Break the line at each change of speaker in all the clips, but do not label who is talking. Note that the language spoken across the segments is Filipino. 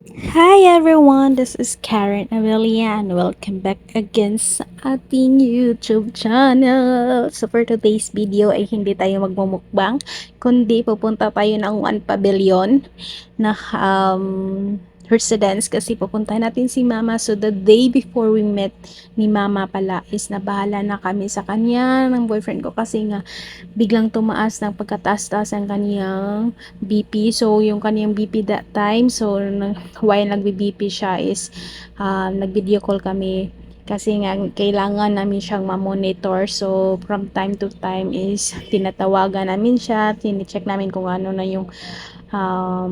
Hi everyone, this is Karen Amelia and welcome back again sa ating YouTube channel. So for today's video ay hindi tayo magmumukbang, kundi pupunta tayo ng One Pavilion na residence kasi pupuntahan natin si Mama. So the day before we met ni Mama pala is nabahala na kami sa kanya ng boyfriend ko kasi nga biglang tumaas ng pagkataas-taas ang kaniyang BP. So, yung kaniyang BP that time, so, while nagbi-BP siya is, nag-video call kami kasi nga kailangan namin siyang ma-monitor. So, from time to time is tinatawagan namin siya, tine-check namin kung ano na yung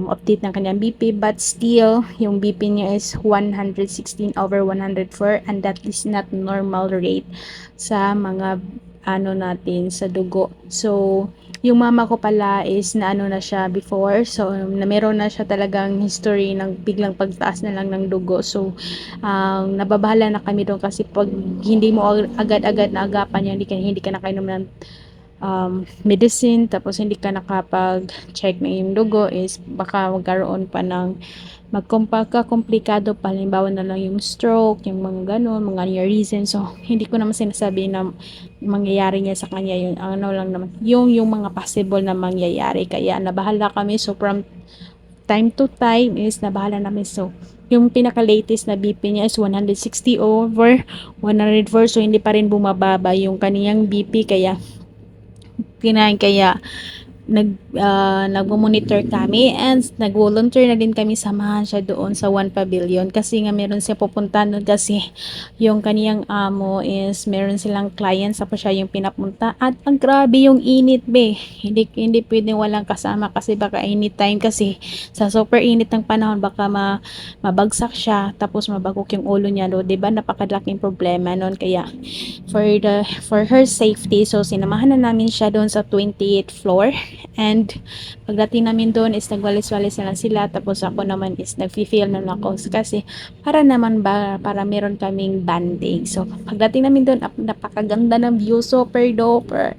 update ng kanyang BP, but still yung BP niya is 116/104 and that is not normal rate sa mga ano natin sa dugo. So yung mama ko pala is na ano na siya before, so na meron na siya talagang history ng biglang pagtaas na lang ng dugo. So nababahala na kami doon kasi pag hindi mo agad-agad na agapan yan, hindi ka nakainom ng medicine, tapos hindi ka nakapag-check na yung dugo, is baka magkaroon pa ng komplikado pa, halimbawa na lang yung stroke, yung mga ganun, mga aneurysm. So hindi ko naman sinasabi na mangyayari niya sa kanya, yung ano lang naman, yung mga possible na mangyayari, kaya nabahala kami. So from time to time is nabahala namin. So yung pinaka latest na BP niya is 160/104, so hindi pa rin bumababa yung kaniyang BP, kaya nagmo-monitor kami and nag-volunteer na din kami, samahan siya doon sa One Pavilion kasi nga meron siya pupunta doon kasi yung kaniyang amo is meron silang clients, tapos siya yung pinapunta at ang grabe yung init be, hindi pwedeng walang kasama kasi baka anytime kasi sa super init ng panahon baka mabagsak siya, tapos mabagok yung ulo niya do, 'di ba, napakalaking problema noon. Kaya for her safety, so sinamahan na namin siya doon sa 28th floor. And pagdating namin doon is nagwalis-walis na lang sila, tapos ako naman is nag-feel na ako kasi para naman ba para meron kaming banding. So pagdating namin doon, napakaganda ng view, super duper.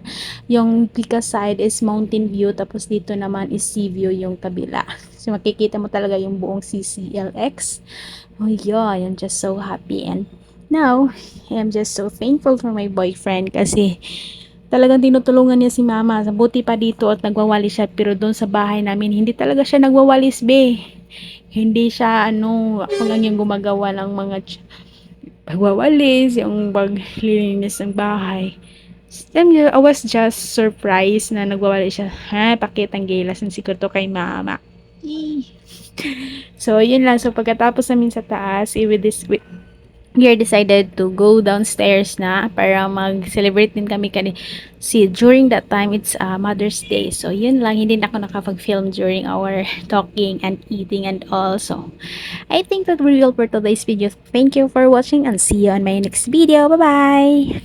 Yung Pika side is mountain view, tapos dito naman is sea view yung kabila. So makikita mo talaga yung buong CCLX. Oh yeah, I'm just so happy. And now, I'm just so thankful for my boyfriend kasi talagang tinutulungan niya si mama. Buti pa dito at nagwawalis siya, pero doon sa bahay namin hindi talaga siya nagwawalis be. Hindi siya ano, ako lang yung gumagawa ng mga pagwawalis, yung paglilinis ng bahay. I was just surprised na nagwawalis siya. Ha, pakitang gilas ng sikreto kay mama. So, yun lang. So, pagkatapos namin sa taas, we decided to go downstairs na para mag-celebrate din kami during that time it's Mother's Day. So yun lang, hindi na ako nakapag-film during our talking and eating and all. So I think that we will for today's video. Thank you for watching and see you on my next video. Bye bye.